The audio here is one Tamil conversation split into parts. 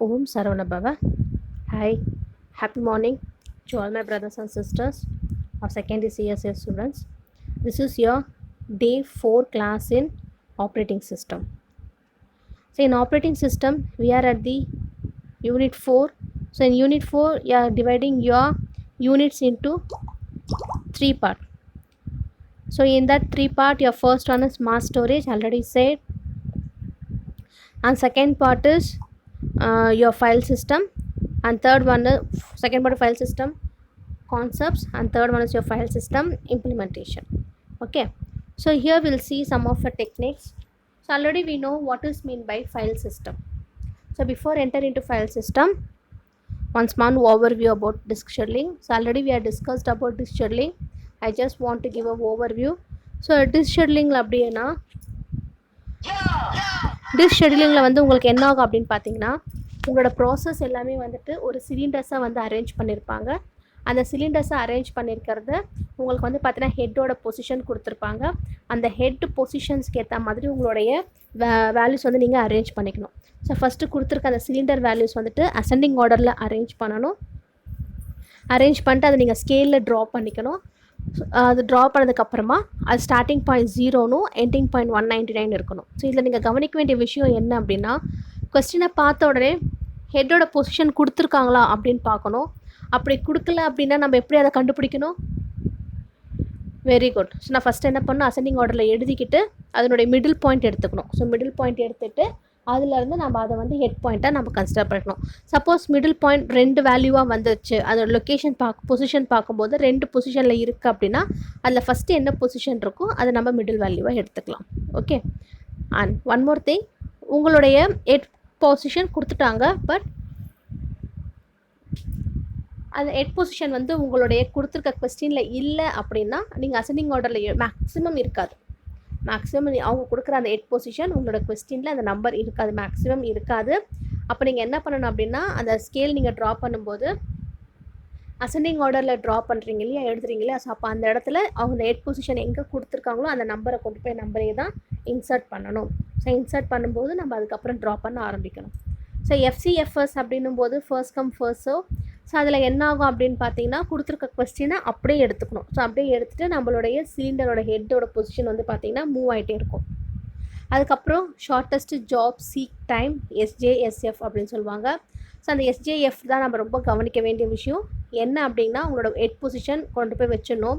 Om Saravana. Hi, happy morning to all my brothers and sisters of secondary CSS students. This is your day 4 class in operating system. So in operating system, we are at the unit 4. So in unit 4, you are dividing your units into 3 parts. So in that 3 part, your first one is mass storage, already said, and second part is your file system, and third one is second part of file system concepts, and third one is your file system implementation. Okay, so here we'll see some of the techniques. So already we know what is mean by file system. So before enter into file system, one small overview about disk scheduling. So already we have discussed about disk scheduling. I just want to give a overview. So disk scheduling அப்படினா டிஷ் ஷெடியூலிங்கில் வந்து உங்களுக்கு என்ன ஆகும் அப்படின்னு பார்த்தீங்கன்னா, உங்களோட ப்ராசஸ் எல்லாமே வந்துட்டு ஒரு சிலிண்டர்ஸாக வந்து அரேஞ்ச் பண்ணியிருப்பாங்க. அந்த சிலிண்டர்ஸை அரேஞ்ச் பண்ணியிருக்கிறது உங்களுக்கு வந்து பார்த்தீங்கன்னா ஹெட்டோட பொசிஷன் கொடுத்துருப்பாங்க. அந்த ஹெட் பொசிஷன்ஸ்க்கு ஏற்ற மாதிரி உங்களுடைய வேல்யூஸ் வந்து நீங்கள் அரேஞ்ச் பண்ணிக்கணும். ஸோ ஃபஸ்ட்டு கொடுத்துருக்க அந்த சிலிண்டர் வேல்யூஸ் வந்துட்டு அசெண்டிங் ஆர்டரில் அரேஞ்ச் பண்ணணும். அரேஞ்ச் பண்ணிட்டு அதை நீங்கள் ஸ்கேலில் ட்ரா பண்ணிக்கணும். அது ட்ரா பண்ணதுக்கப்புறமா அது ஸ்டார்டிங் பாயிண்ட் 0னும் எண்டிங் பாயிண்ட் 199 இருக்கணும். ஸோ இதில் நீங்கள் கவனிக்க வேண்டிய விஷயம் என்ன அப்படின்னா, கொஸ்டினை பார்த்த உடனே ஹெட்டோட பொசிஷன் கொடுத்துருக்காங்களா அப்படின்னு பார்க்கணும். அப்படி கொடுக்கல அப்படின்னா நம்ம எப்படி அதை கண்டுபிடிக்கணும்? Very good. ஸோ நான் ஃபஸ்ட்டு என்ன பண்ணணும், அசெண்டிங் ஆர்டரில் எழுதிக்கிட்டு அதனுடைய மிடில் பாயிண்ட் எடுத்துக்கணும். ஸோ மிடில் பாயிண்ட் எடுத்துகிட்டு அதிலேருந்து நம்ம அதை வந்து ஹெட் பாயிண்ட்டாக நம்ம கன்சிடர் பண்ணிக்கணும். சப்போஸ் மிடில் பாயிண்ட் 2 வேல்யூவாக வந்துச்சு, அதோட லொக்கேஷன் பொசிஷன் பார்க்கும்போது 2 பொசிஷனில் இருக்குது அப்படின்னா அதில் ஃபஸ்ட்டு என்ன பொசிஷன் இருக்கோ அதை நம்ம மிடில் வேல்யூவாக எடுத்துக்கலாம். Okay, and one more thing, உங்களுடைய ஹெட் பொசிஷன் கொடுத்துட்டாங்க, பட் அந்த ஹெட் பொசிஷன் வந்து உங்களுடைய கொடுத்துருக்க கொஸ்டினில் இல்லை அப்படின்னா நீங்கள் அசெண்டிங் ஆர்டரில் மேக்ஸிமம் இருக்காது. மேக்ஸிமம் அவங்க கொடுக்குற அந்த ஹெட் பொசிஷன் உங்களோட கொஸ்டினில் அந்த நம்பர் இருக்காது, மேக்ஸிமம் இருக்காது. அப்போ நீங்கள் என்ன பண்ணணும் அப்படின்னா, அந்த ஸ்கேல் நீங்கள் ட்ரா பண்ணும்போது அசெண்டிங் ஆர்டரில் ட்ரா பண்ணுறீங்க இல்லையா, எழுதுறீங்க இல்லையா, ஸோ அப்போ அந்த இடத்துல அவங்க ஹெட் பொசிஷன் எங்கே கொடுத்துருக்காங்களோ அந்த நம்பரை கொண்டு போய் நம்பரே தான் இன்சர்ட் பண்ணணும். ஸோ இன்சர்ட் பண்ணும்போது நம்ம அதுக்கப்புறம் ட்ரா பண்ண ஆரம்பிக்கணும். ஸோ எஃப்சிஎஃப்எஸ் அப்படின்னும் போது first come first serve. So அதில் என்ன ஆகும் அப்படின்னு பார்த்தீங்கன்னா, கொடுத்துருக்க கொஸ்டினை அப்படியே எடுத்துக்கணும். ஸோ அப்படியே எடுத்துகிட்டு நம்மளுடைய சிலிண்டரோட ஹெட்டோட பொசிஷன் வந்து பார்த்திங்கன்னா மூவ் ஆகிட்டே இருக்கும். அதுக்கப்புறம் ஷார்ட்டஸ்ட்டு ஜாப் சீக் டைம் எஸ்ஜேஎஸ்எஃப் அப்படின்னு சொல்லுவாங்க. ஸோ அந்த எஸ்ஜேஎஃப் தான் நம்ம ரொம்ப கவனிக்க வேண்டிய விஷயம். என்ன அப்படின்னா, உங்களோட ஹெட் பொசிஷன் கொண்டு போய் வச்சிடணும்.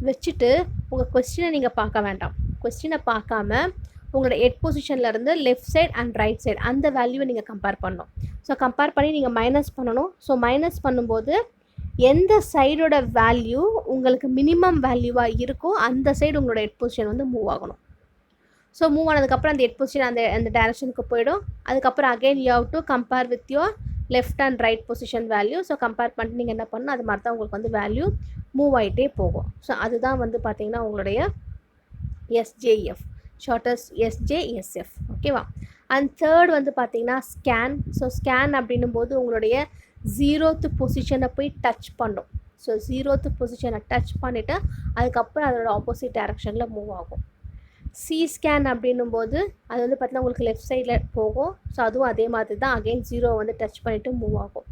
வச்சுட்டு உங்கள் கொஸ்டினை நீங்கள் பார்க்க வேண்டாம். கொஸ்டினை பார்க்காம உங்களோட ஹெட் பொசிஷன்லேருந்து left side and right side அந்த வேல்யூவை நீங்கள் கம்பேர் பண்ணணும். ஸோ கம்பேர் பண்ணி நீங்கள் மைனஸ் பண்ணணும். ஸோ மைனஸ் பண்ணும்போது எந்த சைடோட வேல்யூ உங்களுக்கு மினிமம் வேல்யூவாக இருக்கோ அந்த சைடு உங்களோட ஹெட் பொசிஷன் வந்து மூவ் ஆகணும். ஸோ மூவ் ஆனதுக்கப்புறம் அந்த ஹெட் பொசிஷன் அந்த டைரக்ஷனுக்கு போயிடும். அதுக்கப்புறம் again you have to compare with your left and right position value. So compare பண்ணிட்டு நீங்கள் என்ன பண்ணணும், அது மாதிரி தான் உங்களுக்கு வந்து வேல்யூ மூவ் ஆகிட்டே போகும். ஸோ அதுதான் வந்து பார்த்திங்கன்னா உங்களுடைய எஸ்ஜேஎஃப், ஷார்ட்டஸ்ட் எஸ்ஜேஎஸ்எஃப். ஓகேவா? அண்ட் தேர்ட் வந்து பார்த்திங்கன்னா ஸ்கேன். ஸோ ஸ்கேன் அப்படின்னும் போது உங்களுடைய 0th பொசிஷனை போய் டச் பண்ணும். ஸோ 0th பொசிஷனை டச் பண்ணிவிட்டு அதுக்கப்புறம் அதோட ஆப்போசிட் டைரக்ஷனில் மூவ் ஆகும். சி ஸ்கேன் அப்படின்னும் போது அது வந்து பார்த்திங்கன்னா உங்களுக்கு லெஃப்ட் சைடில் போகும். ஸோ அதுவும் அதே மாதிரி தான், அகெயின் 0 வந்து டச் பண்ணிவிட்டு மூவ் ஆகும்.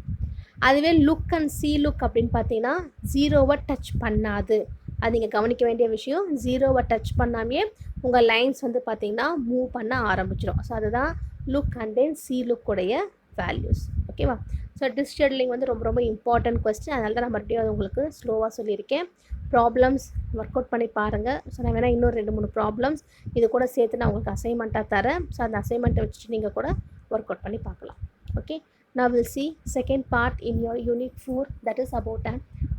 அதுவே லுக் அண்ட் சி லுக் அப்படின்னு பார்த்தீங்கன்னா 0வை டச் பண்ணாது. அது நீங்கள் கவனிக்க வேண்டிய விஷயம். 0வை டச் பண்ணாமையே உங்கள் லைன்ஸ் வந்து பார்த்திங்கன்னா மூவ் பண்ண ஆரம்பிச்சிடும். ஸோ அதுதான் லுக் அண்ட் தென் சி லுக்குடைய வேல்யூஸ். ஓகேவா? ஸோ டிஷ் ஷெடியூலிங் வந்து ரொம்ப ரொம்ப இம்பார்ட்டன்ட் கொஸ்டின். அதனால தான் நான் மறுபடியும் அது உங்களுக்கு ஸ்லோவாக சொல்லியிருக்கேன். ப்ராப்ளம்ஸ் ஒர்க் அவுட் பண்ணி பாருங்கள். ஸோ நான் வேணால் இன்னும் 2-3 ப்ராப்ளம்ஸ் இது கூட சேர்த்து நான் உங்களுக்கு அசைன்மெண்ட்டாக தரேன். ஸோ அந்த அசைன்மெண்ட்டை வச்சுட்டு நீங்கள் கூட ஒர்க் அவுட் பண்ணி பார்க்கலாம். Okay, now we'll see second part in your unit 4, that is about an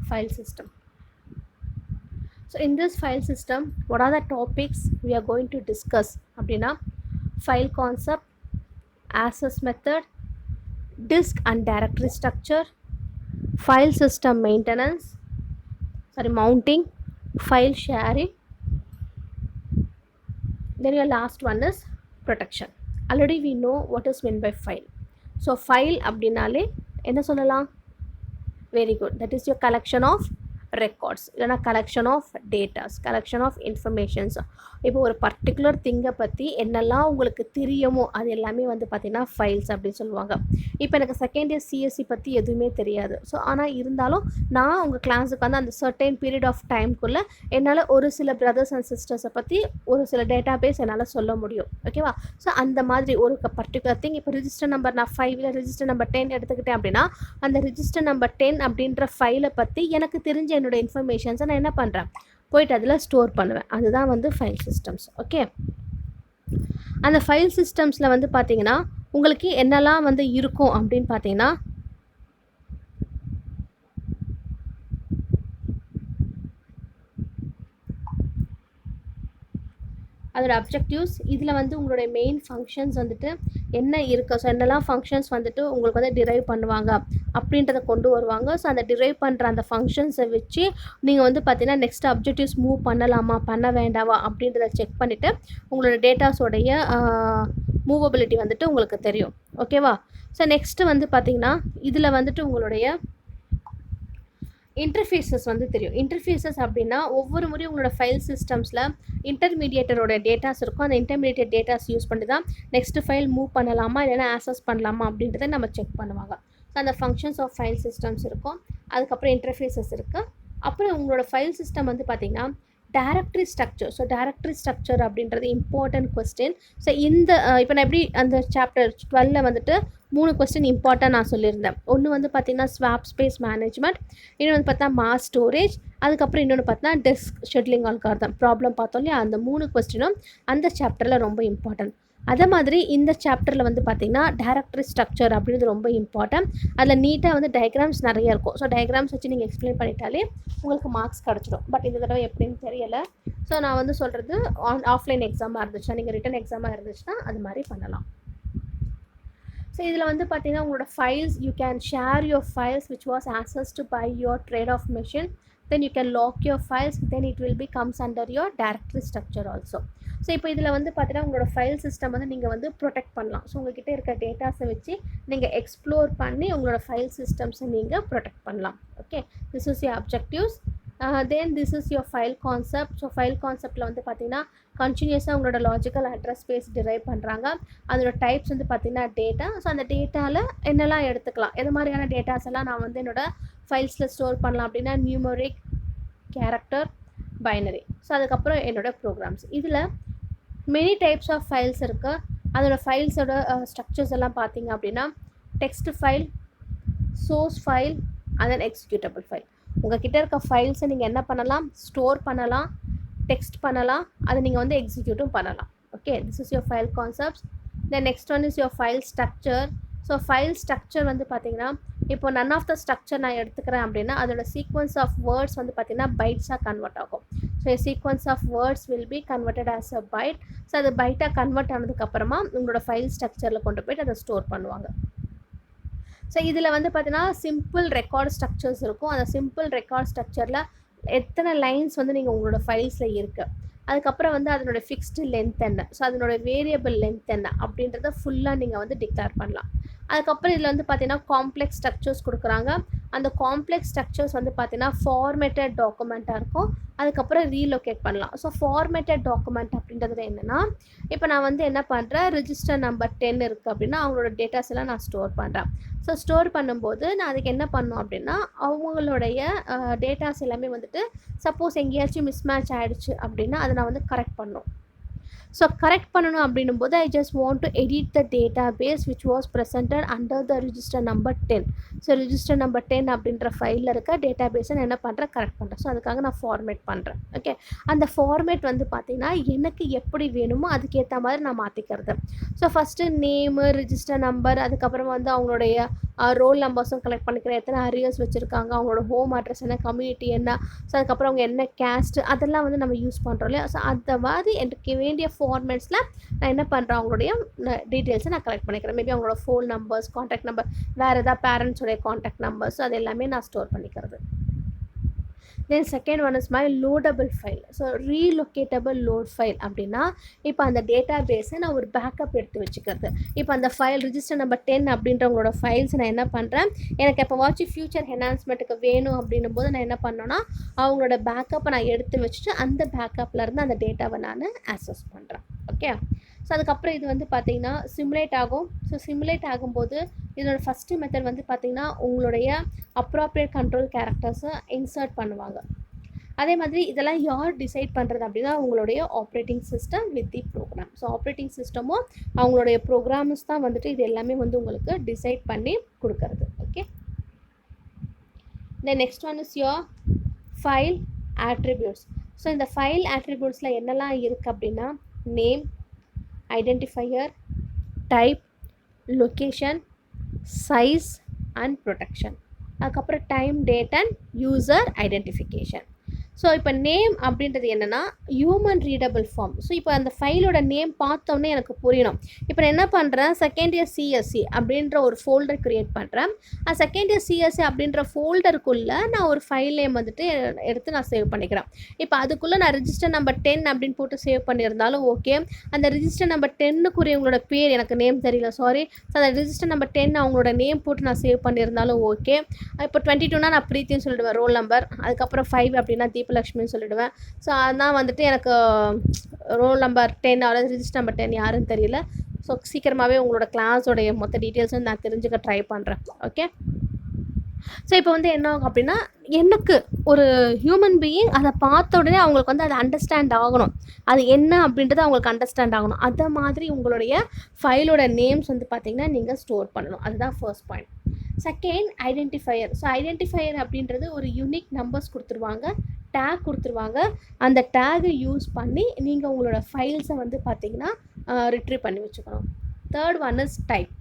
file system. So in this file system, what are the topics we are going to discuss அப்படின்னா, file concept, access method, disk and directory structure, file system maintenance, mounting, file sharing, then your last one is protection. Already we know what is meant by file. So file அப்படின்னாலே என்ன சொல்லலாம்? Very good, that is your collection of records, இல்லைனா collection of datas, collection of informations. இப்போ ஒரு பர்டிகுலர் திங்கை பற்றி என்னெல்லாம் உங்களுக்கு தெரியுமோ அது எல்லாமே வந்து பார்த்திங்கன்னா ஃபைல்ஸ் அப்படின்னு சொல்லுவாங்க. இப்போ எனக்கு செகண்ட் இயர் சிஎஸ்சி பற்றி எதுவுமே தெரியாது. ஸோ ஆனால் இருந்தாலும் நான் உங்கள் கிளாஸுக்கு வந்து அந்த சர்டைன் பீரியட் ஆஃப் டைம்குள்ளே என்னால் ஒரு சில பிரதர்ஸ் அண்ட் சிஸ்டர்ஸை பற்றி ஒரு சில டேட்டா பேஸ் என்னால் சொல்ல முடியும். ஓகேவா? ஸோ அந்த மாதிரி ஒரு பர்டிகுலர் திங், இப்போ ரிஜிஸ்டர் நம்பர் நான் 5 இல்லை ரிஜிஸ்டர் நம்பர் 10 எடுத்துக்கிட்டேன் அப்படின்னா அந்த ரிஜிஸ்டர் நம்பர் 10 அப்படின்ற ஃபைலை பற்றி எனக்கு தெரிஞ்ச என்னோட இன்ஃபர்மேஷன்ஸை நான் என்ன பண்ணுறேன், போயிட்டு அதில் ஸ்டோர் பண்ணுவேன். அதுதான் வந்து ஃபைல் சிஸ்டம்ஸ். ஓகே, அந்த ஃபைல் சிஸ்டம்ஸில் வந்து பார்த்திங்கன்னா உங்களுக்கு என்னெல்லாம் வந்து இருக்கும் அப்படின்னு பார்த்தீங்கன்னா, அதோட அப்ஜெக்டிவ்ஸ், இதில் வந்து உங்களுடைய மெயின் ஃபங்க்ஷன்ஸ் வந்துட்டு என்ன இருக்குது, ஸோ என்னெல்லாம் ஃபங்க்ஷன்ஸ் வந்துட்டு உங்களுக்கு வந்து டிரைவ் பண்ணுவாங்க அப்படின்றத கொண்டு வருவாங்க. ஸோ அந்த டிரைவ் பண்ணுற அந்த ஃபங்க்ஷன்ஸை வச்சு நீங்கள் வந்து பார்த்தீங்கன்னா நெக்ஸ்ட் அப்ஜெக்டிவ்ஸ் மூவ் பண்ணலாமா பண்ண வேண்டாவா அப்படின்றத செக் பண்ணிவிட்டு உங்களோட டேட்டாஸோடைய மூவபிலிட்டி வந்துட்டு உங்களுக்கு தெரியும். ஓகேவா? ஸோ நெக்ஸ்ட்டு வந்து பார்த்திங்கன்னா இதில் வந்துட்டு உங்களுடைய இன்டர்ஃபேஸஸ் வந்து தெரியும். இன்டர்ஃபேஸஸ் அப்படின்னா ஒவ்வொரு முறையும் உங்களோட ஃபைல் சிஸ்டம்ஸில் இன்டர்மீடியேட்டரோட டேட்டாஸ் இருக்கும். அந்த இன்டர்மீடியேட் டேட்டாஸ் யூஸ் பண்ணி தான் நெக்ஸ்ட்டு ஃபைல் மூவ் பண்ணலாமா இல்லைனா ஆக்சஸ் பண்ணலாமா அப்படின்றத நம்ம செக் பண்ணுவாங்க. ஸோ அந்த ஃபங்க்ஷன்ஸ் ஆஃப் ஃபைல் சிஸ்டம்ஸ் இருக்கும். அதுக்கப்புறம் இன்டர்ஃபேஸஸ் இருக்குது. அப்புறம் உங்களோட ஃபைல் சிஸ்டம் வந்து பார்த்திங்கன்னா directory structure. So directory structure அப்படின்றது இம்பார்ட்டன்ட் கொஸ்டின். ஸோ இந்த இப்போ நான் எப்படி அந்த சாப்டர் 12ல் வந்துட்டு 3 கொஸ்டின் இம்பார்ட்டன்ட் நான் சொல்லியிருந்தேன். ஒன்று வந்து பார்த்திங்கன்னா ஸ்வாப் ஸ்பேஸ் மேனேஜ்மெண்ட், இன்னொன்று வந்து பார்த்தா மாஸ் ஸ்டோரேஜ், அதுக்கப்புறம் இன்னொன்று பார்த்தா டெஸ்க் ஷெட்யூலிங் அல்காரிதம் ப்ராப்ளம் பார்த்தோம் இல்லையா, அந்த 3 கொஸ்டினும் அந்த சாப்டரில் ரொம்ப இம்பார்ட்டன்ட். அதே மாதிரி இந்த சாப்டரில் வந்து பார்த்திங்கன்னா டைரக்டரி ஸ்ட்ரக்சர் அப்படின்றது ரொம்ப இம்பார்ட்டன்ட். அதில் நீட்டாக வந்து டயக்ராம்ஸ் நிறைய இருக்கும். ஸோ டயக்ராம்ஸ் வச்சு நீங்கள் எக்ஸ்பிளைன் பண்ணிட்டாலே உங்களுக்கு மார்க்ஸ் கிடச்சிடும். பட் இந்த தடவை எப்படின்னு தெரியலை. ஸோ நான் வந்து சொல்கிறது ஆஃப்லைன் எக்ஸாமாக இருந்துச்சுன்னா, நீங்கள் ரிட்டன் எக்ஸாமாக இருந்துச்சுன்னா அது மாதிரி பண்ணலாம். ஸோ இதில் வந்து பார்த்திங்கன்னா உங்களோட files, you can share your files which was accessed by your trade off machine. Then you can lock your files, then it will be comes under your directory structure also. So இப்போ இதில் வந்து பார்த்தீங்கன்னா உங்களோட ஃபைல் சிஸ்டம் வந்து நீங்கள் வந்து ப்ரொடெக்ட் பண்ணலாம். ஸோ உங்கள்கிட்ட இருக்க டேட்டாஸை வச்சு நீங்கள் எக்ஸ்ப்ளோர் பண்ணி உங்களோட ஃபைல் சிஸ்டம்ஸை நீங்கள் ப்ரொடெக்ட் பண்ணலாம். Okay, this is your objectives. Then this is your file concept. So file கான்செப்டில் வந்து பார்த்திங்கன்னா கண்டினியூஸாக உங்களோட லாஜிக்கல் அட்ரஸ் ஸ்பேஸ் டிரைவ் பண்ணுறாங்க. அதோட டைப்ஸ் வந்து பார்த்திங்கன்னா டேட்டா. ஸோ அந்த டேட்டாவில் என்னெல்லாம் எடுத்துக்கலாம், எது மாதிரியான டேட்டாஸ் எல்லாம் நான் வந்து என்னோடய ஃபைல்ஸில் ஸ்டோர் பண்ணலாம் அப்படின்னா நியூமரிக், கேரக்டர், பைனரி. ஸோ அதுக்கப்புறம் என்னோடய ப்ரோக்ராம்ஸ். இதில் மெனி டைப்ஸ் ஆஃப் ஃபைல்ஸ் இருக்குது. அதோட ஃபைல்ஸோட ஸ்ட்ரக்சர்ஸ் எல்லாம் பார்த்திங்க அப்படின்னா text file, source file, and then executable file. உங்கள்கிட்ட இருக்க ஃபைல்ஸை நீங்கள் என்ன பண்ணலாம், ஸ்டோர் பண்ணலாம், டெக்ஸ்ட் பண்ணலாம், அதை நீங்கள் வந்து எக்ஸிக்யூட்டும் பண்ணலாம். Okay, this is your file concepts. Then next one is your file structure. So file structure வந்து பார்த்திங்கன்னா இப்போ நன் ஆஃப் த ஸ்ட்ரக்சர் நான் எடுத்துக்கிறேன் அப்படின்னா அதோட சீக்வன்ஸ் ஆஃப் வேர்ட்ஸ் வந்து பார்த்திங்கன்னா பைட்ஸாக கன்வெர்ட் ஆகும். So sequence of words will be converted as a byte. So அது பைட்டாக கன்வெர்ட் ஆனதுக்கப்புறமா உங்களோட ஃபைல் ஸ்ட்ரக்சரில் கொண்டு போய்ட்டு அதை ஸ்டோர் பண்ணுவாங்க. ஸோ இதில் வந்து பார்த்தீங்கன்னா சிம்பிள் ரெக்கார்ட் ஸ்ட்ரக்சர்ஸ் இருக்கும். அந்த சிம்பிள் ரெக்கார்ட் ஸ்ட்ரக்சரில் எத்தனை லைன்ஸ் வந்து நீங்கள் உங்களோட ஃபைல்ஸில் இருக்குது, அதுக்கப்புறம் வந்து அதனோட ஃபிக்ஸ்டு லென்த் என்ன, ஸோ அதனோட வேரியபிள் லென்த் என்ன அப்படின்றத ஃபுல்லாக நீங்கள் வந்து டிக்ளேர் பண்ணலாம். அதுக்கப்புறம் இதில் வந்து பார்த்தீங்கன்னா காம்ப்ளெக்ஸ் ஸ்ட்ரக்சர்ஸ் கொடுக்குறாங்க. அந்த காம்ப்ளெக்ஸ் ஸ்ட்ரக்சர்ஸ் வந்து பார்த்தீங்கன்னா ஃபார்மேட்டட் டாக்குமெண்ட்டாக இருக்கும். அதுக்கப்புறம் ரீலொகேட் பண்ணலாம். ஸோ ஃபார்மேட்டட் டாக்குமெண்ட் அப்படின்றது என்னென்னா, இப்போ நான் வந்து என்ன பண்ணுறேன், ரிஜிஸ்டர் நம்பர் 10 இருக்குது அப்படின்னா அவங்களோட டேட்டாஸ் எல்லாம் நான் ஸ்டோர் பண்ணுறேன். ஸோ ஸ்டோர் பண்ணும்போது நான் அதுக்கு என்ன பண்ணணும் அப்படின்னா அவங்களுடைய டேட்டாஸ் எல்லாமே வந்துட்டு சப்போஸ் எங்கேயாச்சும் மிஸ்மேட்ச் ஆகிடுச்சு அப்படின்னா அதை நான் வந்து கரெக்ட் பண்ணணும். ஸோ கரெக்ட் பண்ணணும் அப்படின்னும் போது I just want to edit the database which was presented under the register number 10. So register number 10 அப்படின்ற ஃபைலில் இருக்க டேட்டா பேஸை நான் என்ன பண்ணுறேன், கரெக்ட் பண்ணுறேன். ஸோ அதுக்காக நான் ஃபார்மேட் பண்ணுறேன். ஓகே, அந்த ஃபார்மேட் வந்து பார்த்திங்கன்னா எனக்கு எப்படி வேணுமோ அதுக்கேற்ற மாதிரி நான் மாற்றிக்கிறது. So first name, register number, அதுக்கப்புறமா வந்து அவங்களுடைய ரோல் நம்பர்ஸும் கலெக்ட் பண்ணிக்கிறேன், எத்தனை அரியர்ஸ் வச்சுருக்காங்க, அவங்களோட ஹோம் அட்ரஸ் என்ன, கம்யூனிட்டி என்ன, ஸோ அதுக்கப்புறம் அவங்க என்ன கேஸ்ட்டு, அதெல்லாம் வந்து நம்ம யூஸ் பண்ணுறோம் இல்லையா. ஸோ அந்த மாதிரி எனக்கு வேண்டிய ஃபார்மேட்ஸில் நான் என்ன பண்ணுறேன், அவங்களுடைய டீட்டெயில்ஸை நான் கலெக்ட் பண்ணிக்கிறேன். மேபி அவங்களோட ஃபோன் நம்பர்ஸ், காண்டாக்ட் நம்பர், வேறு ஏதாவது பேரண்ட்ஸோடைய காண்டாக்ட் நம்பர்ஸ், அது எல்லாமே நான் ஸ்டோர் பண்ணிக்கிறது. Then second one is my loadable file. So relocatable load file அப்படின்னா, இப்போ அந்த டேட்டா பேஸை நான் ஒரு பேக்கப் எடுத்து வச்சுக்கிறது. இப்போ அந்த ஃபைல் ரிஜிஸ்டர் நம்பர் 10 அப்படின்றவங்களோட ஃபைல்ஸ் நான் என்ன பண்ணுறேன், எனக்கு எப்போவாச்சும் ஃபியூச்சர் என்ஹான்ஸ்மெண்ட்டுக்கு வேணும் அப்படின்னும் போது நான் என்ன பண்ணேன்னா, அவங்களோட பேக்கப்பை நான் எடுத்து வச்சுட்டு அந்த பேக்கப்லேருந்து அந்த டேட்டாவை நான் ஆக்சஸ் பண்ணுறேன். ஓகே. ஸோ அதுக்கப்புறம் இது வந்து பார்த்திங்கன்னா சிமுலேட் ஆகும். ஸோ சிமுலேட் ஆகும்போது இதோட ஃபஸ்ட்டு மெத்தட் வந்து பார்த்திங்கன்னா உங்களுடைய அப்ராப்ரியேட் கண்ட்ரோல் கேரக்டர்ஸை இன்சர்ட் பண்ணுவாங்க. அதே மாதிரி இதெல்லாம் யார் டிசைட் பண்ணுறது அப்படின்னா உங்களுடைய operating system with the program. So operating சிஸ்டமும் அவங்களுடைய ப்ரோக்ராம்ஸ் தான் வந்துட்டு இது எல்லாமே வந்து உங்களுக்கு டிசைட் பண்ணி கொடுக்கறது. Okay. Then next one is your file attributes. So இந்த ஃபைல் ஆட்ரிபியூட்ஸில் என்னெல்லாம் இருக்குது அப்படின்னா name, identifier, type, location, size and protection. அதுக்கப்புறம் time, date and user identification. So இப்போ நேம் அப்படின்றது என்னென்னா ஹியூமன் ரீடபிள் ஃபார்ம். ஸோ இப்போ அந்த ஃபைலோட நேம் பார்த்தோன்னே எனக்கு புரியணும். இப்போ நான் என்ன பண்ணுறேன், செகண்ட் இயர் சிஎஸ்சி அப்படின்ற ஒரு ஃபோல்டர் க்ரியேட் பண்ணுறேன். செகண்ட் இயர் சிஎஸ்சி அப்படின்ற ஃபோல்டருக்குள்ளே நான் ஒரு ஃபைல் நேம் வந்துட்டு எடுத்து நான் சேவ் பண்ணிக்கிறேன். இப்போ அதுக்குள்ளே நான் ரிஜிஸ்டர் நம்பர் 10 அப்படின்னு போட்டு சேவ் பண்ணியிருந்தாலும் ஓகே. அந்த ரிஜிஸ்டர் நம்பர் 10க்குரியவங்களோட பேர் எனக்கு நேம் தெரியல, சாரி. ஸோ அந்த ரிஜிஸ்டர் நம்பர் 10 அவங்களோட நேம் போட்டு நான் சேவ் பண்ணியிருந்தாலும் ஓகே. இப்போ 22னா நான் ப்ரீத்தின்னு சொல்லிடுவேன் ரோல் நம்பர். அதுக்கப்புறம் 5 அப்படின்னா தீபலக்ஷ்மின்னு சொல்லிவிடுவேன். ஸோ அதான் வந்துட்டு எனக்கு ரோல் நம்பர் 10 அதாவது ரிஜிஸ்டர் நம்பர் 10 யாருன்னு தெரியல. ஸோ சீக்கிரமாகவே உங்களோட கிளாஸோடைய மொத்த டீட்டெயில்ஸும் நான் தெரிஞ்சுக்க ட்ரை பண்ணுறேன். ஓகே. ஸோ இப்போ வந்து என்ன ஆகும் அப்படின்னா எனக்கு ஒரு ஹியூமன் பீயிங் அதை பார்த்த உடனே அவங்களுக்கு வந்து அதை அண்டர்ஸ்டாண்ட் ஆகணும், அது என்ன அப்படின்றது அவங்களுக்கு அண்டர்ஸ்டாண்ட் ஆகணும். அதை மாதிரி உங்களுடைய ஃபைலோட நேம்ஸ் வந்து பார்த்திங்கன்னா நீங்கள் ஸ்டோர் பண்ணணும். அதுதான் first point. Second identifier. So identifier அப்படின்றது ஒரு யூனிக் நம்பர்ஸ் கொடுத்துருவாங்க, டேக் கொடுத்துருவாங்க. அந்த டேகை யூஸ் பண்ணி நீங்கள் உங்களோட ஃபைல்ஸை வந்து பார்த்திங்கன்னா ரிட்ரீவ் பண்ணி வச்சுக்கணும். Third one is type.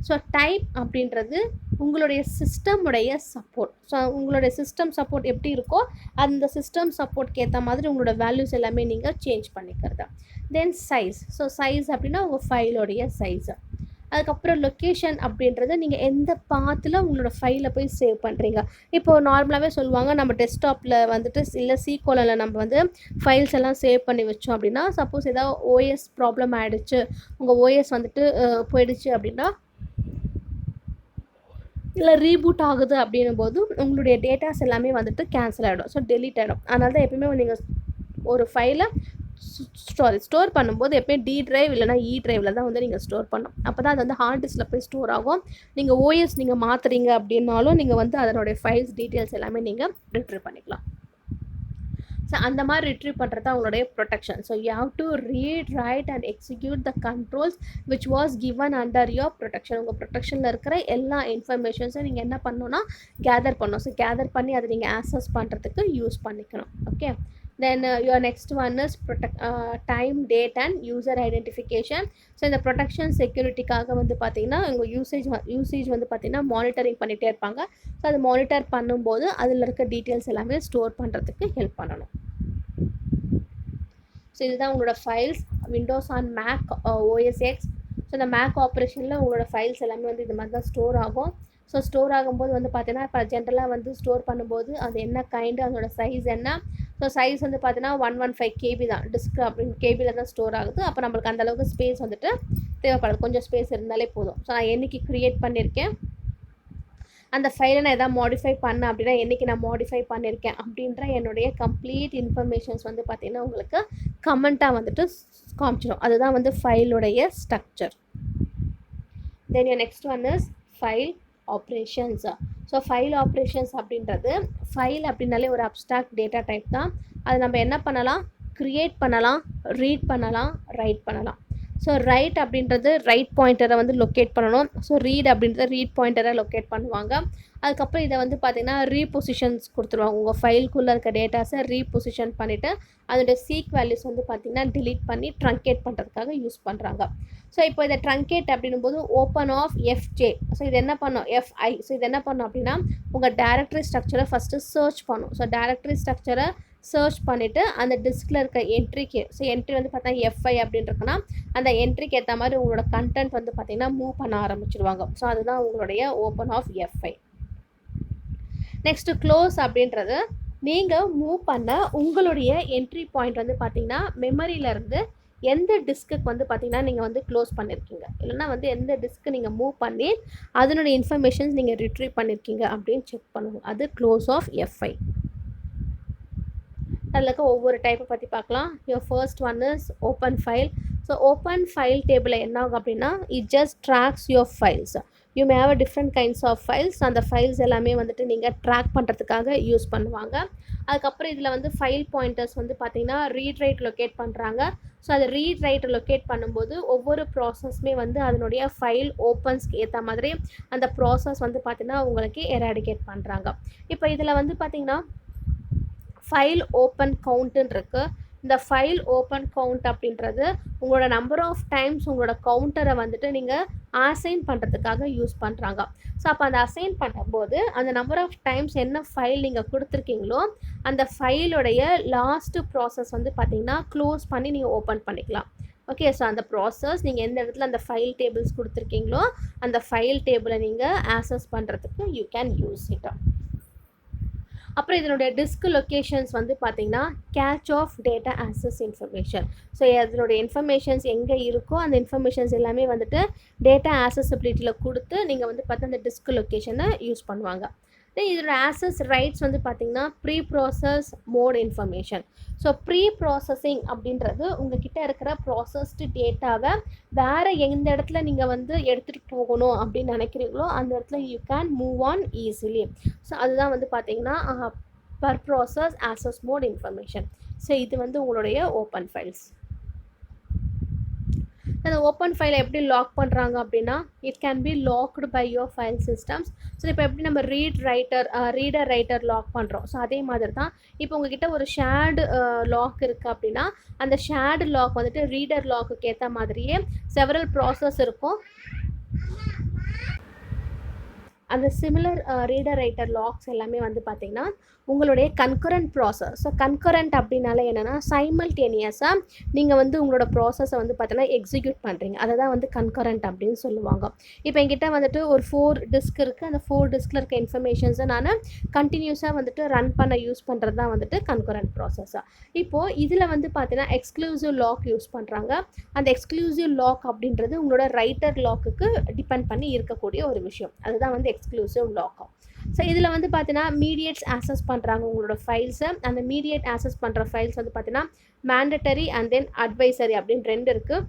So type அப்படின்றது உங்களுடைய சிஸ்டமுடைய சப்போர்ட். ஸோ உங்களுடைய சிஸ்டம் சப்போர்ட் எப்படி இருக்கோ அந்த சிஸ்டம் சப்போர்ட்க்கு ஏற்ற மாதிரி உங்களோட வேல்யூஸ் எல்லாமே நீங்கள் சேஞ்ச் பண்ணிக்கிறது. தென் சைஸ். ஸோ சைஸ் அப்படின்னா உங்கள் ஃபைலோடைய சைஸு. அதுக்கப்புறம் லொக்கேஷன் அப்படின்றது நீங்கள் எந்த பாத்தில் உங்களோட ஃபைலை போய் சேவ் பண்ணுறீங்க. இப்போது நார்மலாகவே சொல்லுவாங்க நம்ம டெஸ்க்டாப்பில் வந்துட்டு இல்லை சீகோலில் நம்ம வந்து ஃபைல்ஸ் எல்லாம் சேவ் பண்ணி வச்சோம் அப்படின்னா சப்போஸ் ஏதாவது ஓஎஸ் ப்ராப்ளம் ஆகிடுச்சு, உங்கள் ஓஎஸ் வந்துட்டு போயிடுச்சு அப்படின்னா இல்லை ரீபூட் ஆகுது அப்படின்னும் போது உங்களுடைய டேட்டாஸ் எல்லாமே வந்துட்டு கேன்சல் ஆகிடும். ஸோ டெலீட் ஆகிடும். அதனால தான் எப்பயுமே நீங்கள் ஒரு ஃபைலை ஸ்டோர் பண்ணும்போது எப்போயும் டி ட்ரைவ் இல்லைனா இ ட்ரைவில் தான் வந்து நீங்கள் ஸ்டோர் பண்ணணும். அப்போ தான் அது வந்து ஹார்ட் டிஸ்கில் போய் ஸ்டோர் ஆகும். நீங்கள் ஓஎஸ் நீங்கள் மாற்றுறீங்க அப்படின்னாலும் நீங்கள் வந்து அதனுடைய ஃபைல்ஸ் டீட்டெயில்ஸ் எல்லாமே நீங்கள் ரிட்ரீவ் பண்ணிக்கலாம். ஸோ அந்த மாதிரி ரிட்ரீவ் பண்ணுறது தான் உங்களுடைய protection. So you have to read, write and execute the controls which was given under your protection. உங்கள் ப்ரொடெக்ஷனில் இருக்கிற எல்லா இன்ஃபர்மேஷன்ஸும் நீங்கள் என்ன பண்ணணும்னா கேதர் பண்ணணும். ஸோ கேதர் பண்ணி அதை நீங்கள் ஆக்சஸ் பண்ணுறதுக்கு யூஸ் பண்ணிக்கணும். Okay. Then your next one is time, date and user identification. So இந்த ப்ரொடெக்ஷன் செக்யூரிட்டிக்காக வந்து பார்த்திங்கன்னா உங்கள் யூசேஜ் வந்து பார்த்திங்கன்னா மானிட்டரிங் பண்ணிகிட்டே இருப்பாங்க. ஸோ அது மானிட்டர் பண்ணும்போது அதில் இருக்க டீட்டெயில்ஸ் எல்லாமே ஸ்டோர் பண்ணுறதுக்கு ஹெல்ப் பண்ணணும். ஸோ இதுதான் உங்களோட files. Windows on Mac, OS X. So இந்த மேக் ஆப்ரேஷனில் உங்களோட ஃபைல்ஸ் எல்லாமே வந்து இது மாதிரி தான் ஸ்டோர் ஆகும். ஸோ ஸ்டோர் ஆகும்போது வந்து பார்த்தீங்கன்னா இப்போ ஜென்ரலாக வந்து ஸ்டோர் பண்ணும்போது அது என்ன கைண்டு, அதோட சைஸ் என்ன. ஸோ சைஸ் வந்து பார்த்தீங்கன்னா 115 KB தான், டிஸ்க் அப்படின்னு கேபியில் தான் ஸ்டோர் ஆகுது. அப்போ நம்மளுக்கு அந்தளவுக்கு ஸ்பேஸ் வந்துட்டு தேவைப்படுது, கொஞ்சம் ஸ்பேஸ் இருந்தாலே போதும். ஸோ நான் என்றைக்கு க்ரியேட் பண்ணியிருக்கேன், அந்த ஃபைலை நான் எதாவது மாடிஃபை பண்ணேன் அப்படின்னா என்றைக்கு நான் மாடிஃபை பண்ணியிருக்கேன் அப்படின்ற என்னுடைய கம்ப்ளீட் இன்ஃபர்மேஷன்ஸ் வந்து பார்த்திங்கன்னா உங்களுக்கு கமெண்ட்டாக வந்துட்டு காமிச்சிடும். அதுதான் வந்து ஃபைலுடைய structure. Then your next one is file operations. So file operations அப்படின்றது ஃபைல் அப்படின்னாலே ஒரு அப்ஸ்ட்ராக்ட் டேட்டா டைப் தான். அது நம்ம என்ன பண்ணலாம், க்ரியேட் பண்ணலாம், ரீட் பண்ணலாம், ரைட் பண்ணலாம். ஸோ ரைட் அப்படின்றது ரைட் பாயிண்டரை வந்து லொக்கேட் பண்ணணும். ஸோ ரீட் அப்படின்றத ரீட் பாயிண்டரை லொக்கேட் பண்ணுவாங்க. அதுக்கப்புறம் இதை வந்து பார்த்திங்கன்னா ரீபொசிஷன்ஸ் கொடுத்துருவாங்க. உங்கள் ஃபைலுக்குள்ளே இருக்க டேட்டாஸை ரீபொசிஷன் பண்ணிவிட்டு அதோடைய சீக் வேல்யூஸ் வந்து பார்த்திங்கன்னா டிலீட் பண்ணி ட்ரங்கேட் பண்ணுறதுக்காக யூஸ் பண்ணுறாங்க. ஸோ இப்போ இதை ட்ரங்கேட் அப்படின்னும் போது ஓப்பன் ஆஃப் எஃப்ஜே. ஸோ இது என்ன பண்ணோம், எஃப்ஐ. ஸோ இது என்ன பண்ணோம் அப்படின்னா உங்கள் டைரக்டரி ஸ்ட்ரக்சரை ஃபஸ்ட்டு சர்ச் பண்ணும். ஸோ டைரக்டரி ஸ்ட்ரக்சரை சர்ச் பண்ணிவிட்டு அந்த டிஸ்கில் இருக்க என்ட்ரிக்கு, ஸோ என்ட்ரி வந்து பார்த்தீங்கன்னா எஃப்ஐ அப்படின்னு இருக்குன்னா அந்த என்ட்ரிக்கு ஏற்ற மாதிரி உங்களோட கண்டென்ட் வந்து பார்த்திங்கன்னா மூவ் பண்ண ஆரம்பிச்சிடுவாங்க. ஸோ அதுதான் உங்களுடைய open of FI. Next close அப்படின்றது நீங்கள் மூவ் பண்ண உங்களுடைய என்ட்ரி பாயிண்ட் வந்து பார்த்தீங்கன்னா மெமரியிலேருந்து எந்த டிஸ்க்குக்கு வந்து பார்த்தீங்கன்னா நீங்கள் வந்து க்ளோஸ் பண்ணியிருக்கீங்க, இல்லைனா வந்து எந்த டிஸ்க்கு நீங்கள் மூவ் பண்ணி அதனுடைய இன்ஃபர்மேஷன்ஸ் நீங்கள் ரிட்ரீவ் பண்ணியிருக்கீங்க அப்படின்னு செக் பண்ணுவோம். அது க்ளோஸ் ஆஃப் எஃப்ஐ. அதில் இருக்க ஒவ்வொரு டைப்பை பற்றி பார்க்கலாம். Your first one is open file. So open file டேபிளில் என்ன ஆகும் அப்படின்னா it just tracks your files. You may have different kinds of files. அந்த ஃபைல்ஸ் எல்லாமே வந்துட்டு நீங்கள் ட்ராக் பண்ணுறதுக்காக யூஸ் பண்ணுவாங்க. அதுக்கப்புறம் இதில் வந்து ஃபைல் பாயிண்டர்ஸ் வந்து பார்த்திங்கன்னா ரீட் ரைட் லொக்கேட் பண்ணுறாங்க. ஸோ அதை ரீட் ரைட்டை லொக்கேட் பண்ணும்போது ஒவ்வொரு ப்ராசஸ்மே வந்து அதனுடைய ஃபைல் ஓப்பன்ஸ்க்கு ஏற்ற மாதிரி அந்த ப்ராசஸ் வந்து பார்த்திங்கன்னா உங்களுக்கு எராடிகேட் பண்ணுறாங்க. இப்போ இதில் வந்து பார்த்திங்கன்னா ஃபைல் ஓப்பன் கவுண்ட்டுன்னு இருக்குது. இந்த ஃபைல் ஓப்பன் கவுண்ட் அப்படின்றது உங்களோட நம்பர் ஆஃப் டைம்ஸ் உங்களோட கவுண்டரை வந்துட்டு நீங்கள் அசைன் பண்ணுறதுக்காக யூஸ் பண்ணுறாங்க. ஸோ அப்போ அந்த அசைன் பண்ணும்போது அந்த நம்பர் ஆஃப் டைம்ஸ் என்ன ஃபைல் நீங்கள் கொடுத்துருக்கீங்களோ அந்த ஃபைலோடைய லாஸ்ட்டு ப்ராசஸ் வந்து பார்த்திங்கன்னா க்ளோஸ் பண்ணி நீங்கள் ஓப்பன் பண்ணிக்கலாம். ஓகே, ஸோ அந்த ப்ராசஸ் நீங்கள் எந்த இடத்துல அந்த ஃபைல் டேபிள்ஸ் கொடுத்துருக்கீங்களோ அந்த ஃபைல் டேபிளை நீங்கள் ஆக்சஸ் பண்ணுறதுக்கு யூ கேன் யூஸ் இட். அப்புறம் இதனுடைய டிஸ்க் லொக்கேஷன்ஸ் வந்து பார்த்திங்கன்னா catch of data access information. So அதனுடைய இன்ஃபர்மேஷன்ஸ் எங்கே இருக்கோ அந்த இன்ஃபர்மேஷன்ஸ் எல்லாமே வந்துட்டு டேட்டா ஆக்சஸபிலிட்டியில் கொடுத்து நீங்கள் வந்து பார்த்தா அந்த டிஸ்க் லொக்கேஷனை யூஸ் பண்ணுவாங்க. இதோட ஆக்சஸ் ரைட்ஸ் வந்து பார்த்திங்கன்னா preprocess mode information. So preprocessing அப்படின்றது உங்ககிட்ட இருக்கிற ப்ராசஸ்டு டேட்டாவை வேறு எந்த இடத்துல நீங்கள் வந்து எடுத்துகிட்டு போகணும் அப்படின்னு நினைக்கிறீங்களோ அந்த இடத்துல you can move on easily. So அதுதான் வந்து பார்த்திங்கன்னா per process access mode information. So இது வந்து உங்களுடைய ஓப்பன் ஃபைல்ஸ். அந்த ஓப்பன் ஃபைலை எப்படி லாக் பண்ணுறாங்க அப்படின்னா it can be locked by your file systems. So இப்போ எப்படி நம்ம ரீடர் ரைட்டர் லாக் பண்ணுறோம், ஸோ அதே மாதிரி தான் இப்போ உங்ககிட்ட ஒரு ஷேர்டு லாக் இருக்குது அப்படின்னா அந்த ஷேர்டு லாக் வந்துட்டு ரீடர் லாக்குக்கு ஏற்ற மாதிரியே செவரல் ப்ராசஸ் இருக்கும். அந்த சிமிலர் ரீடர் ரைட்டர் லாக்ஸ் எல்லாமே வந்து பார்த்திங்கன்னா உங்களுடைய கன்கரண்ட் ப்ராசஸ். ஸோ கன்கரண்ட் அப்படின்னால என்னென்னா சைமல்டேனியஸாக நீங்கள் வந்து உங்களோட ப்ராசஸை வந்து பார்த்தீங்கன்னா எக்ஸிக்யூட் பண்ணுறீங்க. அதை தான் வந்து கன்கரண்ட் அப்படின்னு சொல்லுவாங்க. இப்போ என்கிட்ட வந்துட்டு ஒரு 4 டிஸ்க் இருக்குது. அந்த 4 டிஸ்கில் இருக்க இன்ஃபர்மேஷன்ஸை நான் கண்டினியூஸாக வந்துட்டு ரன் பண்ண யூஸ் பண்ணுறது தான் வந்துட்டு கன்கரண்ட் ப்ராசஸாக. இப்போது இதில் வந்து பார்த்தீங்கன்னா எக்ஸ்க்ளூசிவ் லாக் யூஸ் பண்ணுறாங்க. அந்த எக்ஸ்க்ளூசிவ் லாக் அப்படின்றது உங்களோட ரைட்டர் லாக்குக்கு டிபெண்ட் பண்ணி இருக்கக்கூடிய ஒரு விஷயம். அதுதான் வந்து எக்ஸ்க்ளூசிவ் லாக். ஸோ இதில் வந்து பார்த்தீங்கன்னா மீடியேட்ஸ் ஆக்சஸ் பண்ணுறாங்க உங்களோட ஃபைல்ஸை. அந்த மீடியேட் ஆக்சஸ் பண்ணுற ஃபைல்ஸ் வந்து பார்த்தீங்கன்னா மேண்டட்டரி அண்ட் தென் அட்வைசரி அப்படின்னு 2 இருக்குது.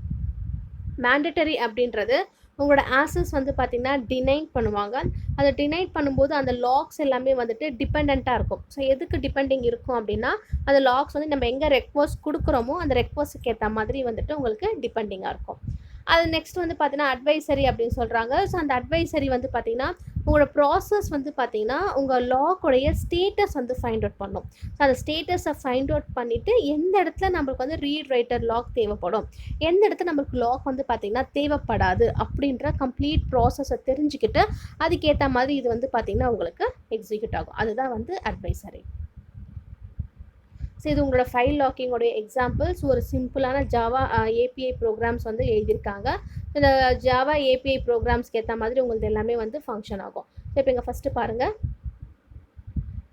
மேண்டட்டரி அப்படின்றது உங்களோட ஆக்சஸ் வந்து பார்த்திங்கன்னா டினைன் பண்ணுவாங்க. அதை டினைன் பண்ணும்போது அந்த லாக்ஸ் எல்லாமே வந்துட்டு டிபெண்ட்டாக இருக்கும். ஸோ எதுக்கு டிபெண்டிங் இருக்கும் அப்படின்னா அந்த லாக்ஸ் வந்து நம்ம எங்கே ரெக்வஸ்ட் கொடுக்குறோமோ அந்த ரெக்வஸ்ட்டுக்கு ஏற்ற மாதிரி வந்துட்டு உங்களுக்கு டிபெண்டிங்காக இருக்கும். அது நெக்ஸ்ட் வந்து பார்த்தீங்கன்னா அட்வைசரி அப்படின்னு சொல்கிறாங்க. ஸோ அந்த அட்வைசரி வந்து பார்த்திங்கன்னா உங்களோட ப்ராசஸ் வந்து பார்த்திங்கன்னா உங்கள் லாக்குடைய ஸ்டேட்டஸ் வந்து ஃபைண்ட் அவுட் பண்ணும். ஸோ அந்த ஸ்டேட்டஸை ஃபைண்ட் அவுட் பண்ணிவிட்டு எந்த இடத்துல நம்மளுக்கு வந்து ரீட் ரைட்டர் லாக் தேவைப்படும், எந்த இடத்துல நம்மளுக்கு லாக் வந்து பார்த்திங்கன்னா தேவைப்படாது அப்படின்ற கம்ப்ளீட் ப்ராசஸை தெரிஞ்சுக்கிட்டு அதுக்கேற்ற மாதிரி இது வந்து பார்த்திங்கன்னா உங்களுக்கு எக்ஸிக்யூட் ஆகும். அதுதான் வந்து அட்வைசரி. ஸோ இது உங்களோட ஃபைல் லாக்கிங்கோடைய எக்ஸாம்பிள்ஸ். ஒரு சிம்பிளான ஜாவா ஏபிஐ ப்ரோக்ராம்ஸ் வந்து எழுதியிருக்காங்க. இந்த ஜாவா ஏபிஐ ப்ரோக்ராம்ஸ்க்கு ஏற்ற மாதிரி உங்களுக்கு எல்லாமே வந்து ஃபங்க்ஷன் ஆகும். ஸோ இப்போ இங்கே ஃபஸ்ட்டு பாருங்கள்.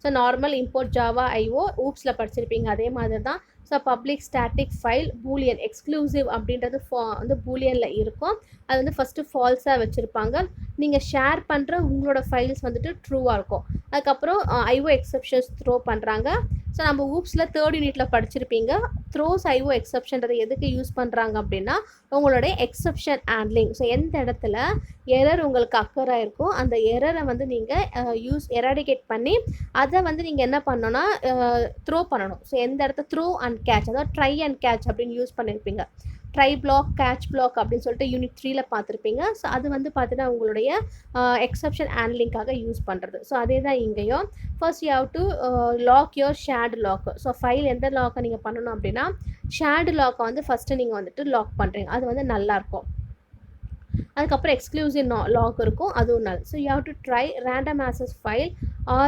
So normal import Java IO ஊப்ஸில் படிச்சிருப்பீங்க, அதே மாதிரி தான். So public static file boolean exclusive அப்படின்றது வந்து பூலியனில் இருக்கும். அது வந்து ஃபஸ்ட்டு ஃபால்ஸாக வச்சுருப்பாங்க. நீங்கள் ஷேர் பண்ணுற உங்களோட ஃபைல்ஸ் வந்துட்டு ட்ரூவாக இருக்கும். அதுக்கப்புறம் ஐஓ எக்ஸப்ஷன்ஸ் த்ரோ பண்ணுறாங்க. ஸோ நம்ம ஊப்ஸில் 3rd யூனிட்டில் படிச்சிருப்பீங்க. த்ரோஸ் ஐஓ எக்ஸப்ஷன்றதை எதுக்கு யூஸ் பண்ணுறாங்க அப்படின்னா உங்களுடைய எக்ஸப்ஷன் ஹேண்ட்லிங். ஸோ எந்த இடத்துல எரர் உங்களுக்கு அக்கர் ஆகிருக்கோ அந்த எரரை வந்து நீங்கள் எராடிகேட் பண்ணி அதை வந்து நீங்கள் என்ன பண்ணணும்னா த்ரோ பண்ணணும். ஸோ எந்த இடத்த த்ரோ அண்ட் கேட்ச், அதாவது ட்ரை அண்ட் கேட்ச் அப்படின்னு யூஸ் பண்ணியிருப்பீங்க. ட்ரை பிளாக் கேட்ச் பிளாக் அப்படின்னு சொல்லிட்டு யூனிட் 3ல் பார்த்துருப்பீங்க. ஸோ அது வந்து பார்த்தீங்கன்னா உங்களுடைய எக்ஸப்ஷன் ஹேண்ட்லிங்காக யூஸ் பண்ணுறது. ஸோ அதே தான் இங்கேயும் first you have to lock your shared lock. So file எந்த லாக்கை நீங்கள் பண்ணணும் அப்படின்னா ஷேர்டு லாக்கை வந்து ஃபஸ்ட்டு நீங்கள் வந்துட்டு லாக் பண்ணுறீங்க. அது வந்து நல்லாயிருக்கும். அதுக்கப்புறம் எக்ஸ்க்ளூசிவ் லாக் இருக்கும், அதுவும் நல். So you have to try random access file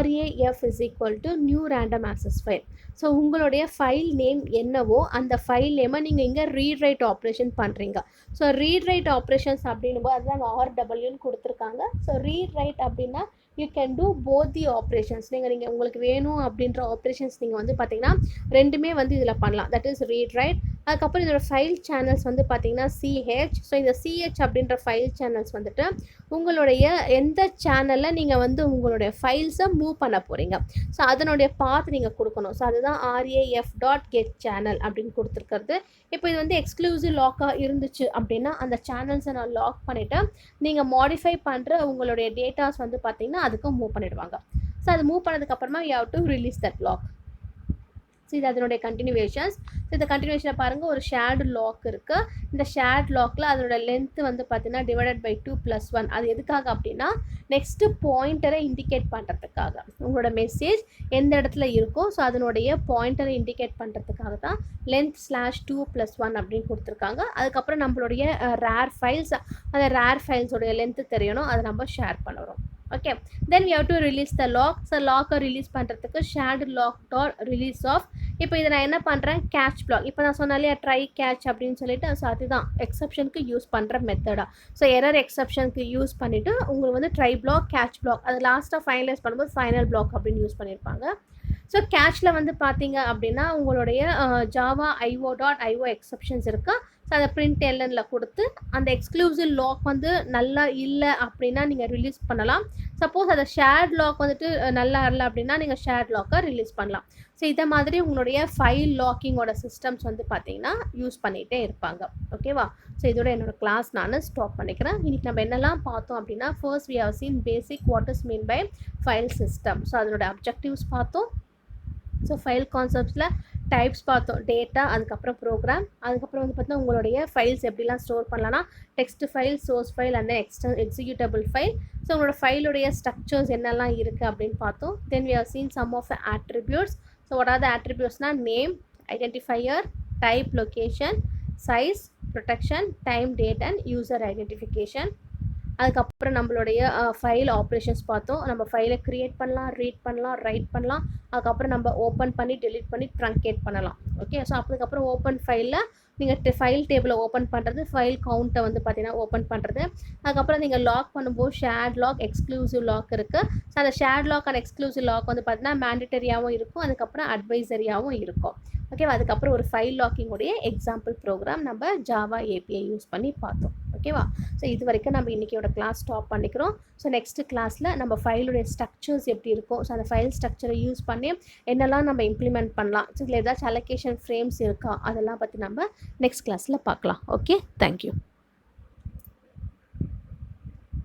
RAF is equal to new random access file. So உங்களுடைய ஃபைல் நேம் என்னவோ அந்த ஃபைல் நேமை நீங்கள் இங்கே ரீட் ரைட் ஆப்ரேஷன் பண்ணுறீங்க. ஸோ ரீட் ரைட் ஆப்ரேஷன்ஸ் அப்படின்னும் போது அதுதான் RWன்னு கொடுத்துருக்காங்க. ஸோ ரீட் ரைட் அப்படின்னா you can do both the operations. நீங்கள் உங்களுக்கு வேணும் அப்படின்ற ஆப்ரேஷன்ஸ் நீங்கள் வந்து பார்த்தீங்கன்னா ரெண்டுமே வந்து இதில் பண்ணலாம். That is read write. அதுக்கப்புறம் இதோட ஃபைல் சேனல்ஸ் வந்து பார்த்தீங்கன்னா CH. ஸோ இந்த CH அப்படின்ற ஃபைல் சேனல்ஸ் வந்துட்டு உங்களுடைய எந்த சேனலில் நீங்கள் வந்து உங்களுடைய ஃபைல்ஸை மூவ் பண்ண போகிறீங்க, ஸோ அதனுடைய பாத் நீங்கள் கொடுக்கணும். ஸோ அதுதான் RAF.get சேனல் அப்படின்னு கொடுத்துருக்கிறது. இப்போ இது வந்து எக்ஸ்க்ளூசிவ் லாக்காக இருந்துச்சு அப்படின்னா அந்த சேனல்ஸை நான் லாக் பண்ணிவிட்டு நீங்கள் மாடிஃபை பண்ணுற உங்களுடைய டேட்டாஸ் வந்து பார்த்தீங்கன்னா அதுக்கும் மூவ் பண்ணிடுவாங்க. ஸோ அது மூவ் பண்ணதுக்கப்புறமா you have to release that lock. So இது அதனுடைய கண்டினியூவேஷன்ஸ். ஸோ இந்த கண்டினியூவேஷனை பாருங்கள், ஒரு ஷேர்டு லாக் இருக்குது. இந்த ஷேர்ட் லாக்கில் அதோட லென்த்து வந்து பார்த்தீங்கன்னா டிவைடட் பை 2+1. அது எதுக்காக அப்படின்னா நெக்ஸ்ட்டு பாயிண்டரை இண்டிகேட் பண்ணுறதுக்காக, உங்களோட மெசேஜ் எந்த இடத்துல இருக்கோ ஸோ அதனுடைய பாயிண்டரை இண்டிகேட் பண்ணுறதுக்காக தான் length/2+1 அப்படின்னு கொடுத்துருக்காங்க. அதுக்கப்புறம் நம்மளுடைய ரேர் ஃபைல்ஸ், அந்த ரேர் ஃபைல்ஸோடைய லென்த்து தெரியணும், அதை நம்ம ஷேர் பண்ணுறோம். Okay, then we have to release the lock. So லாக்கை ரிலீஸ் பண்ணுறதுக்கு shared lock dot release off. இப்போ இதை நான் என்ன பண்ணுறேன், கேட்ச் பிளாக். இப்போ நான் சொன்னாலே ட்ரை கேட்ச் அப்படின்னு சொல்லிட்டு, ஸோ அதுதான் எக்ஸப்ஷனுக்கு யூஸ் பண்ணுற மெத்தடா. ஸோ எரர் எக்ஸப்ஷனுக்கு யூஸ் பண்ணிவிட்டு உங்களுக்கு வந்து ட்ரை பிளாக், கேட்ச் பிளாக், அது லாஸ்ட்டாக ஃபைனலைஸ் பண்ணும்போது ஃபைனல் பிளாக் அப்படின்னு யூஸ் பண்ணியிருப்பாங்க. ஸோ கேட்சில் வந்து பார்த்தீங்க அப்படின்னா உங்களுடைய ஜாவா IO.io எக்ஸப்ஷன்ஸ் இருக்குது. ஸோ அதை printlnல கொடுத்து அந்த எக்ஸ்க்ளூசிவ் லாக் வந்து நல்லா இல்லை அப்படின்னா நீங்கள் ரிலீஸ் பண்ணலாம். சப்போஸ் அதை ஷேர்ட் லாக் வந்துட்டு நல்லா இல்லை அப்படின்னா நீங்கள் ஷேர்ட் லாக்கை ரிலீஸ் பண்ணலாம். ஸோ இதை மாதிரி உங்களுடைய ஃபைல் லாக்கிங்கோட சிஸ்டம்ஸ் வந்து பார்த்தீங்கன்னா யூஸ் பண்ணிகிட்டே இருப்பாங்க. ஓகேவா? ஸோ இதோட என்னோடய கிளாஸ் நான் ஸ்டாப் பண்ணிக்கிறேன். இன்றைக்கி நம்ம என்னெல்லாம் பார்த்தோம் அப்படின்னா, first we have seen basic what is mean by file system. So அதனோட அப்ஜெக்டிவ்ஸ் பார்த்தோம். ஸோ ஃபைல் கான்செப்ட்ஸில் டைப்ஸ் பார்த்தோம், டேட்டா, அதுக்கப்புறம் ப்ரோக்ராம், அதுக்கப்புறம் வந்து பார்த்தீங்கன்னா உங்களுடைய ஃபைல்ஸ் எப்படிலாம் ஸ்டோர் பண்ணலாம்னா text file, source file and executable file. So உங்களோட ஃபைலுடைய ஸ்ட்ரக்சர்ஸ் என்னெல்லாம் இருக்குது அப்படின்னு பார்த்தோம். Then we have seen some of attributes. So what are the attributesனால் name, identifier, type, location, size, protection, time, date and user identification. அதுக்கப்புறம் நம்மளுடைய ஃபைல் ஆப்ரேஷன்ஸ் பார்த்தோம். நம்ம ஃபைலை க்ரியேட் பண்ணலாம், ரீட் பண்ணலாம், ரைட் பண்ணலாம். அதுக்கப்புறம் நம்ம ஓப்பன் பண்ணி டெலிட் பண்ணி ட்ரங்கேட் பண்ணலாம். ஓகே, ஸோ அதுக்கப்புறம் ஓப்பன் ஃபைலில் நீங்கள் ஃபைல் டேபிளை ஓப்பன் பண்ணுறது, ஃபைல் கவுண்ட்டை வந்து பார்த்தீங்கன்னா ஓப்பன் பண்ணுறது. அதுக்கப்புறம் நீங்கள் லாக் பண்ணும்போது ஷேர்ட் லாக், எக்ஸ்க்ளூசிவ் லாக் இருக்குது. ஸோ அந்த shared lock and exclusive lock வந்து பார்த்தீங்கன்னா மேண்டட்டரியாகவும் இருக்கும், அதுக்கப்புறம் அட்வைசரியாகவும் இருக்கும். ஓகேவா? அதுக்கப்புறம் ஒரு ஃபைல் லாக்கிங்குடைய எக்ஸாம்பிள் ப்ரோக்ராம் நம்ம ஜாவா API யூஸ் பண்ணி பார்த்தோம். ஓகேவா? ஸோ இது வரைக்கும் நம்ம இன்றைக்கியோட கிளாஸ் ஸ்டாப் பண்ணிக்கிறோம். ஸோ நெக்ஸ்ட் கிளாஸில் நம்ம ஃபைலுடைய ஸ்ட்ரக்சர்ஸ் எப்படி இருக்கும், ஸோ அந்த ஃபைல் ஸ்ட்ரக்சரை யூஸ் பண்ணி என்னெல்லாம் நம்ம இம்ப்ளிமெண்ட் பண்ணலாம், ஸோ இதில் ஏதாச்சும் அலோகேஷன் ஃப்ரேம்ஸ் இருக்கா, அதெல்லாம் பற்றி நம்ம நெக்ஸ்ட் கிளாஸில் பார்க்கலாம். Okay, thank you.